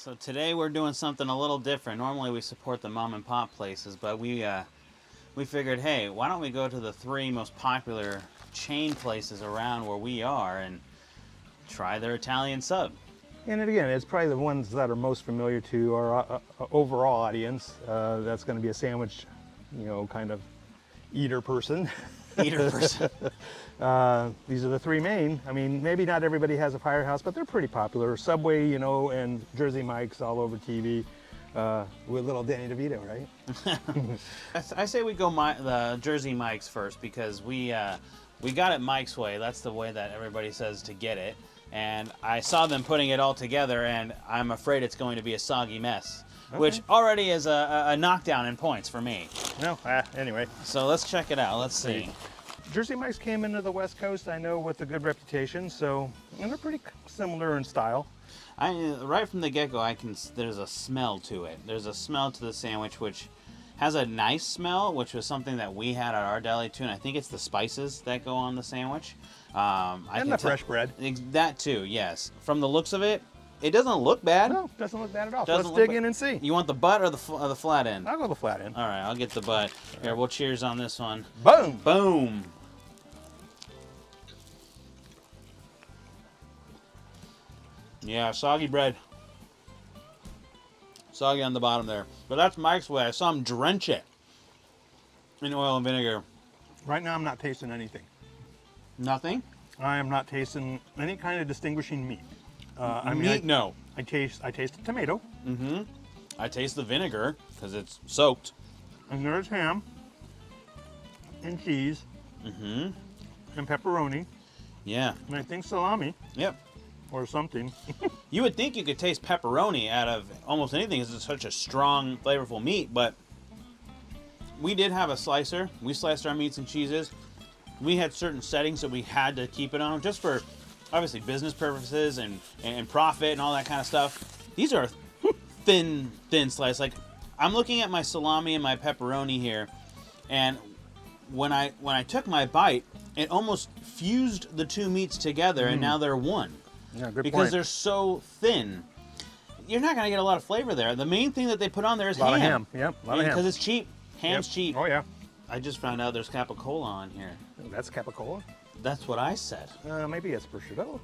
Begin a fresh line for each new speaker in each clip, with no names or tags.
So today we're doing something a little different. Normally we support the mom and pop places, but we figured, hey, why don't we go to the 3 most popular chain places around where we are and try their Italian sub.
And again, it's probably the ones that are most familiar to our overall audience. That's going to be a sandwich, kind of eater person.
Eater person.
These are the 3 main. I mean, maybe not everybody has a Firehouse, but they're pretty popular. Subway, and Jersey Mike's all over TV. With little Danny DeVito, right?
I say we go the Jersey Mike's first because we got it Mike's way. That's the way that everybody says to get it. And I saw them putting it all together, and I'm afraid it's going to be a soggy mess, which already is a knockdown in points for me.
No, anyway.
So let's check it out. Let's see.
Jersey Mike's came into the West Coast, I know, with a good reputation, and they're pretty similar in style.
Right from the get-go, there's a smell to it. There's a smell to the sandwich, which has a nice smell, which was something that we had at our deli too, and I think it's the spices that go on the sandwich.
And the fresh bread.
That too, yes. From the looks of it, it doesn't look bad.
No, it doesn't look bad at all. Let's dig in and see.
You want the butt or the flat end?
I'll go the flat end.
All right, I'll get the butt. Here, we'll cheers on this one.
Boom!
Boom! Yeah, soggy bread. Soggy on the bottom there. But that's Mike's way. I saw him drench it in oil and vinegar.
Right now I'm not tasting anything.
Nothing?
I am not tasting any kind of distinguishing meat.
No.
I taste the tomato.
Mm-hmm. I taste the vinegar because it's soaked.
And there's ham. And cheese.
Mm-hmm.
And pepperoni.
Yeah.
And I think salami.
Yep.
Or something.
You would think you could taste pepperoni out of almost anything because it's such a strong, flavorful meat, but we did have a slicer. We sliced our meats and cheeses. We had certain settings that we had to keep it on just for, obviously, business purposes and profit and all that kind of stuff. These are thin slice. Like, I'm looking at my salami and my pepperoni here, and when I took my bite, it almost fused the 2 meats together, and now they're one.
Yeah, good
because
point.
they're so thin. You're not going to get a lot of flavor there. The main thing that they put on there is ham.
A lot of ham. Yep, a lot of ham.
Because it's cheap. Ham's cheap.
Oh, yeah.
I just found out there's capicola on here.
That's capicola?
That's what I said.
Maybe it's prosciutto.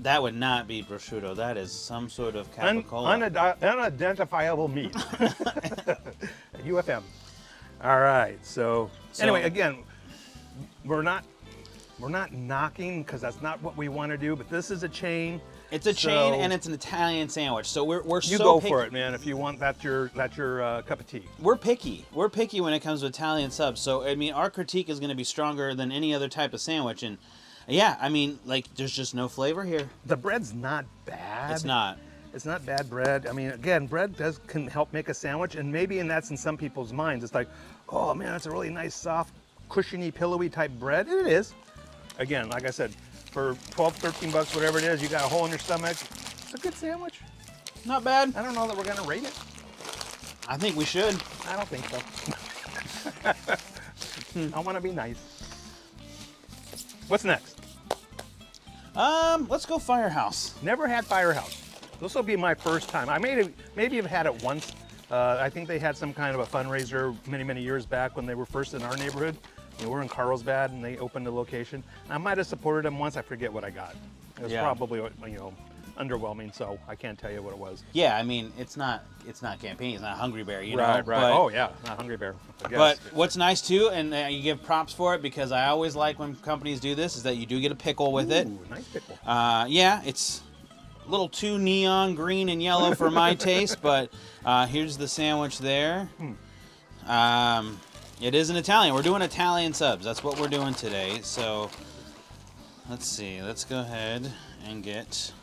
That would not be prosciutto. That is some sort of capicola.
Unidentifiable meat. UFM. All right. So anyway, again, we're not knocking because that's not what we want to do. But this is a chain.
It's a chain and it's an Italian sandwich. So we're
you
so
go
picky.
for it, man. If you want, that's your cup of tea.
We're picky. We're picky when it comes to Italian subs. So I mean, our critique is going to be stronger than any other type of sandwich. And yeah, I mean, like, there's just no flavor here.
The bread's not bad.
It's not.
It's not bad bread. I mean, again, bread can help make a sandwich, and maybe that's in some people's minds. It's like, oh man, that's a really nice, soft, cushiony, pillowy type bread. And it is. Again, like I said, for 12, 13 bucks, whatever it is, you got a hole in your stomach. It's a good sandwich.
Not bad.
I don't know that we're gonna rate it.
I think we should.
I don't think so. I want to be nice. What's next?
Let's go Firehouse.
Never had Firehouse. This will be my first time. I maybe have had it once. I think they had some kind of a fundraiser many years back when they were first in our neighborhood. We're in Carlsbad, and they opened a location. I might have supported them once. I forget what I got. It was probably underwhelming, so I can't tell you what it was.
Yeah, I mean, it's not campaign. It's not Hungry Bear, you know.
Right.
But,
oh yeah, not Hungry Bear.
But what's nice too, and you give props for it because I always like when companies do this, is that you do get a pickle with it.
Nice pickle.
Yeah, it's a little too neon green and yellow for my taste, but here's the sandwich there. It is an Italian. We're doing Italian subs. That's what we're doing today. So let's see. Let's go ahead and get.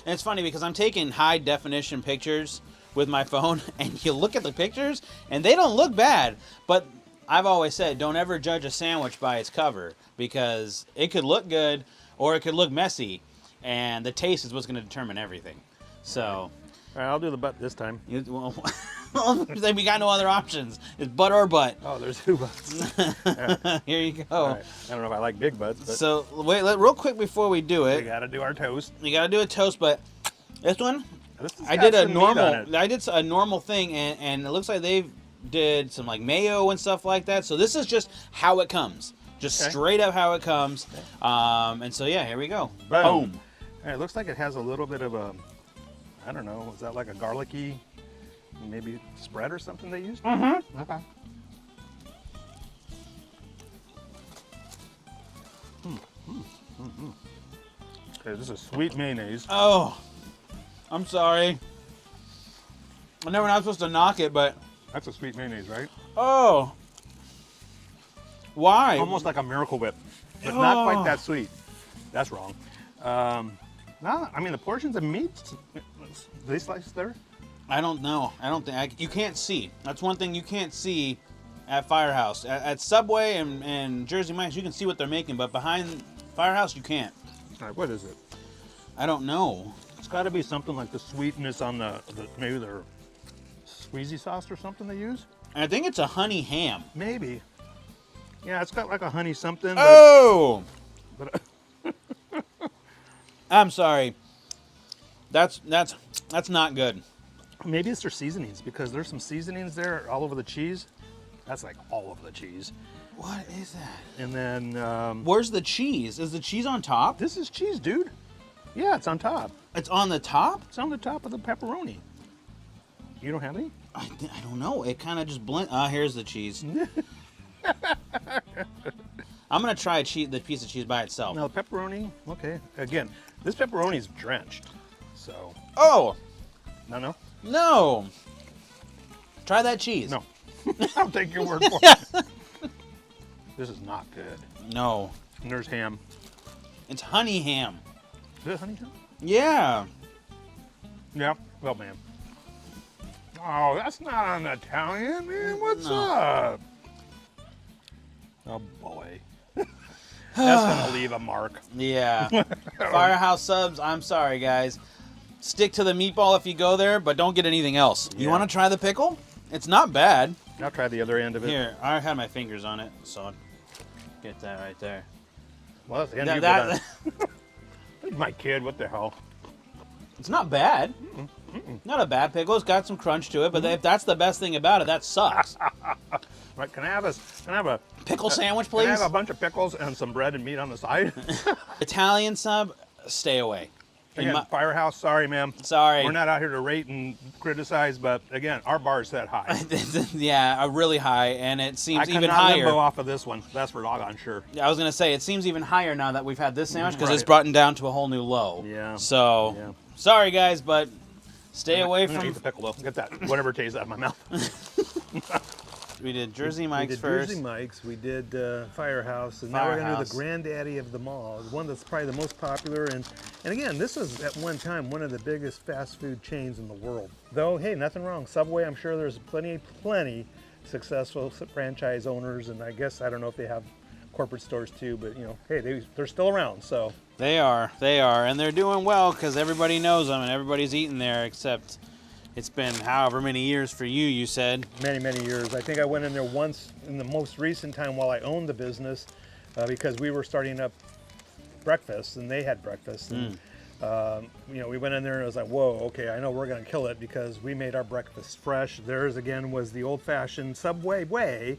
And it's funny because I'm taking high definition pictures with my phone, and you look at the pictures, and they don't look bad. But I've always said, don't ever judge a sandwich by its cover because it could look good or it could look messy, and the taste is what's going to determine everything. So.
All right, I'll do the butt this time.
Well, we got no other options. It's butt or butt.
Oh, there's 2 butts.
Yeah. Here you go.
Right. I don't know if I like big butts, but
so wait, real quick before we do it,
we got to do our toast.
you got to do a toast. But This one,
This has
I
got
did a
some meat on
normal.
it.
I did a normal thing, and it looks like they did some like mayo and stuff like that. So this is just how it comes, just
Okay.
straight up how it comes. And so yeah, here we go.
Boom.
Boom.
All right, it looks like it has a little bit of a, I don't know, is that like a garlicky, maybe spread or something they used?
Mm-hmm.
Okay. Okay, this is sweet mayonnaise.
Oh, I'm sorry. I know we're not supposed to knock it, but
That's a sweet mayonnaise, right?
oh, why?
Almost like a Miracle Whip, but not
Oh.
quite that sweet. That's wrong. No, I mean the portions of meat, they slice there.
I don't know. I don't think you can't see. That's one thing you can't see at Firehouse. At Subway and Jersey Mike's, you can see what they're making, but behind Firehouse, you can't.
All right, what is it?
I don't know.
It's got to be something like the sweetness on the maybe their squeezy sauce or something they use.
I think it's a honey ham.
Maybe. Yeah, it's got like a honey something.
Oh,
But
I'm sorry. That's not good.
maybe it's their seasonings because there's some seasonings there all over the cheese. That's like all over the cheese.
What is that?
And then
Where's the cheese? Is the cheese on top?
this is cheese, dude. Yeah, it's on top.
It's on the top?
It's on the top of the pepperoni. You don't have any?
I don't know. It kind of just blend. Here's the cheese. I'm gonna try the piece of cheese by itself.
Now the pepperoni, okay. Again, this pepperoni is drenched. So,
Oh
no.
no! Try that cheese.
No. I'll take your word for it. This is not good.
No.
And there's ham.
It's honey ham.
Is it honey ham?
Yeah.
Yeah. Well, man. Oh, that's not an Italian, man. What's
No.
up? Oh, boy. That's going to leave a mark.
Yeah. Firehouse Subs, I'm sorry, guys. Stick to the meatball if you go there, but don't get anything else. You
Yeah.
want to try the pickle? It's not bad.
I'll try the other end of it.
Here, I had my fingers on it, so get that right there.
Well, that's the end
That-
of it. My kid, what the hell?
It's not bad. Not a bad pickle. It's got some crunch to it, but if that's the best thing about it, that sucks.
Right, can I have a
Pickle sandwich,
Can I
please?
have a bunch of pickles and some bread and meat on the side?
Italian sub, stay away.
Again, Firehouse, sorry, ma'am.
Sorry.
We're not out here to rate and criticize, but again, our bar is set high.
Yeah, really high, and it
I
seems even
cannot
higher.
limbo off of this one. That's for doggone sure.
I was gonna say it seems even higher now that we've had this sandwich because it's
Right.
brought it down to a whole new low.
Yeah.
So,
Yeah.
sorry guys, but stay away
I'm gonna
from.
eat the pickle though. Get that whatever tastes out of my mouth.
We did Jersey Mike's
we did
first.
Jersey Mike's, we did Firehouse, and now we're going to do
Firehouse.
the granddaddy of them all, the one that's probably the most popular. And again, this was at one time one of the biggest fast food chains in the world. Though, hey, nothing wrong. Subway, I'm sure there's plenty successful franchise owners, and I guess I don't know if they have corporate stores too, but you know, hey, they're still around. So
They are, and they're doing well because everybody knows them and everybody's eating there. Except it's been however many years for you. You said.
many years. I think I went in there once in the most recent time while I owned the business because we were starting up breakfast and they had breakfast. And, you know, we went in there and it was like, whoa, okay, I know we're going to kill it because we made our breakfast fresh. Theirs, again, was the old-fashioned Subway way.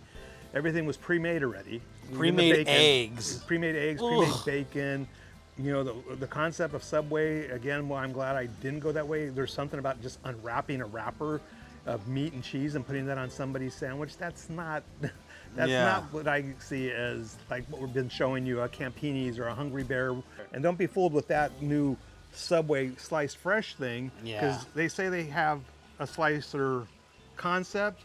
Everything was pre-made already. Even the
Pre-made
bacon.
eggs.
Pre-made eggs,
Ugh.
pre-made bacon. You know, the concept of Subway, again, well, I'm glad I didn't go that way. There's something about just unwrapping a wrapper of meat and cheese and putting that on somebody's sandwich. That's not
Yeah.
not what I see as like what we've been showing you, a Campini's or a Hungry Bear. And don't be fooled with that new Subway sliced fresh thing,
Yeah.
because they say they have a slicer concept.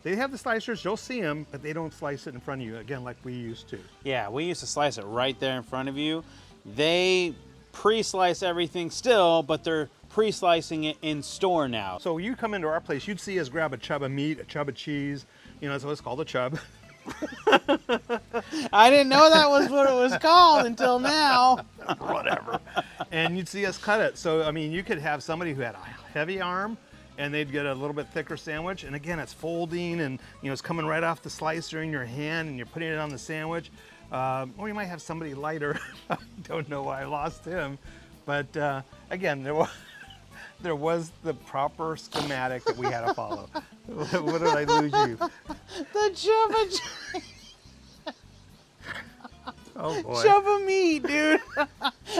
They have the slicers, you'll see them, but they don't slice it in front of you, again, like we used to.
Yeah, we used to slice it right there in front of you. They pre-slice everything still, but they're pre-slicing it in store now.
So you come into our place, you'd see us grab a chub of meat, a chub of cheese, you know, so it's called a chub.
I didn't know that was what it was called until now.
Whatever. And you'd see us cut it. So, I mean, you could have somebody who had a heavy arm and they'd get a little bit thicker sandwich. And again, it's folding and, you know, it's coming right off the slicer in your hand and you're putting it on the sandwich. Or you might have somebody lighter. I don't know why I lost him. But again,
there was the proper schematic that we had to follow. What did I lose you?
The chubba
Oh boy.
chubba meat, dude.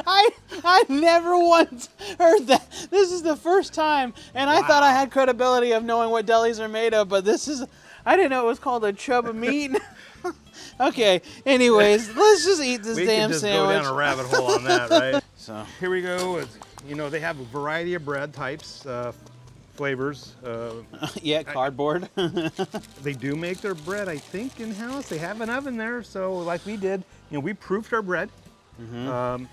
I never once heard that. This is the first time, and I thought I had credibility of knowing what delis are made of, but this is, I didn't know it was called a chubba meat. Okay, anyways, let's just eat this damn
just
sandwich.
go down a rabbit hole on that, right?
So
Here we go. You know, they have a variety of bread types, flavors.
yeah, cardboard.
They do make their bread, I think, in-house. They have an oven there, so like we did, you know, we proofed our bread.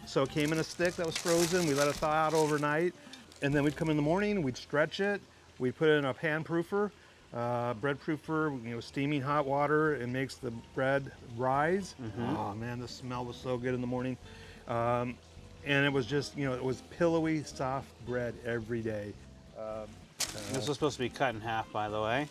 So it came in a stick that was frozen. We let it thaw out overnight, and then we'd come in the morning, we'd stretch it, we'd put it in a pan proofer, bread proofer, you know, steaming hot water. It makes the bread rise. Oh man, the smell was so good in the morning. And it was just, you know, it was pillowy, soft bread every day.
This was supposed to be cut in half, by the way.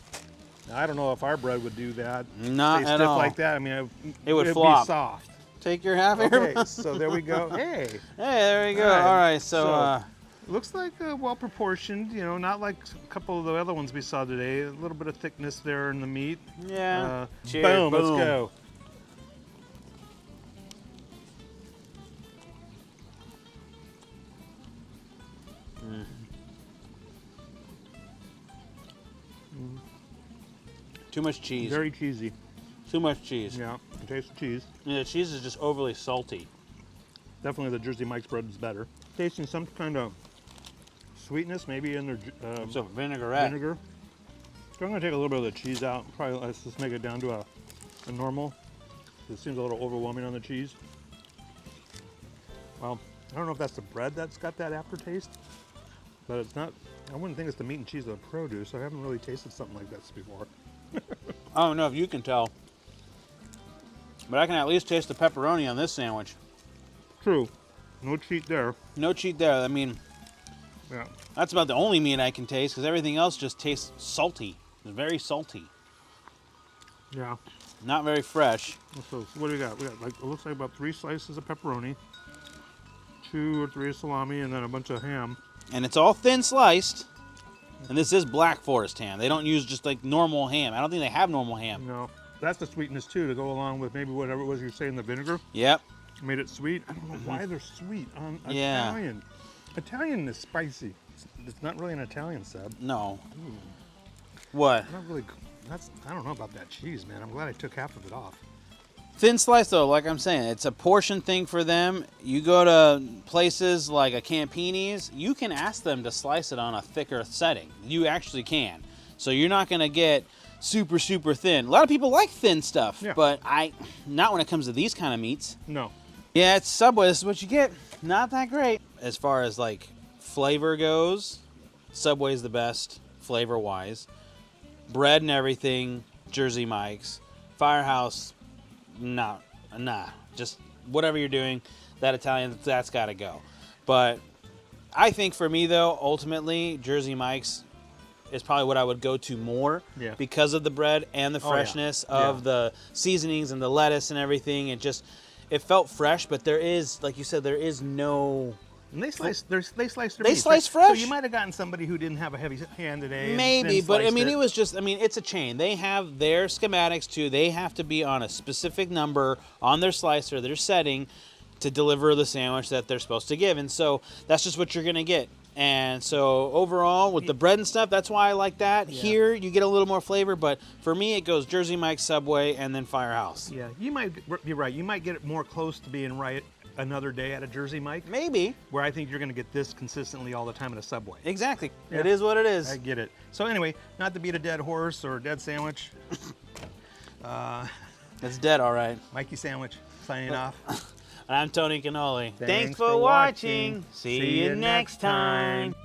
I don't know if our bread would do that.
Not
Stay
at
stiff
all.
like that. I mean,
It would
it'd
flop.
be soft.
Take your half here.
Okay, so there we go. Hey,
Hey, there we go.
All right.
All right, so
looks like well proportioned. You know, not like a couple of the other ones we saw today. A little bit of thickness there in the meat.
yeah. Cheers,
Boom, let's go.
Too much cheese.
Very cheesy.
Too much cheese.
Yeah, taste the cheese.
Yeah, the cheese is just overly salty.
Definitely the Jersey Mike's bread is better. Tasting some kind of sweetness, maybe in their
It's a vinaigrette.
vinegar. So I'm gonna take a little bit of the cheese out. Probably let's just make it down to a normal. It seems a little overwhelming on the cheese. Well, I don't know if that's the bread that's got that aftertaste, but it's not. I wouldn't think it's the meat and cheese of the produce. I haven't really tasted something like this before.
I don't know if you can tell, but I can at least taste the pepperoni on this sandwich.
True. No cheat there.
No cheat there. I mean,
Yeah.
that's about the only meat I can taste because everything else just tastes salty. It's very salty.
Yeah.
Not very fresh.
So what do we got? We got like it looks like about 3 slices of pepperoni, 2 or 3 of salami, and then a bunch of ham.
And it's all thin sliced. And this is Black Forest ham. They don't use just like normal ham. I don't think they have normal ham.
No, that's the sweetness too to go along with maybe whatever it was you're saying, the vinegar
Yep.
made it sweet. I don't know why they're sweet on
Yeah.
Italian. Italian is spicy. It's not really an Italian sub.
No. What?
Not really. I don't know about that cheese, man. I'm glad I took half of it off.
Thin slice though, like I'm saying, it's a portion thing for them. You go to places like a Campini's, you can ask them to slice it on a thicker setting. You actually can. So you're not gonna get super, super thin. A lot of people like thin stuff,
Yeah.
but not when it comes to these kind of meats.
No.
Yeah, it's Subway, this is what you get. Not that great. As far as like flavor goes, Subway's the best flavor-wise. Bread and everything, Jersey Mike's. Firehouse, nah, just whatever you're doing, that Italian, that's got to go. But I think for me though, ultimately, Jersey Mike's is probably what I would go to more because of the bread and the freshness of the seasonings and the lettuce and everything. It felt fresh, but there is, like you said, there is no.
And they slice their
They
meat.
slice
So
fresh.
you might have gotten somebody who didn't have a heavy hand today. and
Maybe,
then
but I
sliced
mean, it was just, I mean, it's a chain. They have their schematics too. They have to be on a specific number on their slicer, their setting, to deliver the sandwich that they're supposed to give. And so that's just what you're going to get. And so overall, with the bread and stuff, that's why I like that.
Yeah.
Here, you get a little more flavor, but for me, it goes Jersey Mike's, Subway, and then Firehouse.
Yeah, you might be right. You might get it more close to being right another day at a Jersey Mike,
Maybe.
where I think you're going to get this consistently all the time at a Subway.
Exactly.
Yeah.
It is what it is.
I get it. So anyway, not to beat a dead horse or a dead sandwich.
It's dead, all right.
Mikey Sandwich, signing off.
I'm Tony Canoli.
Thanks for watching.
See you next time.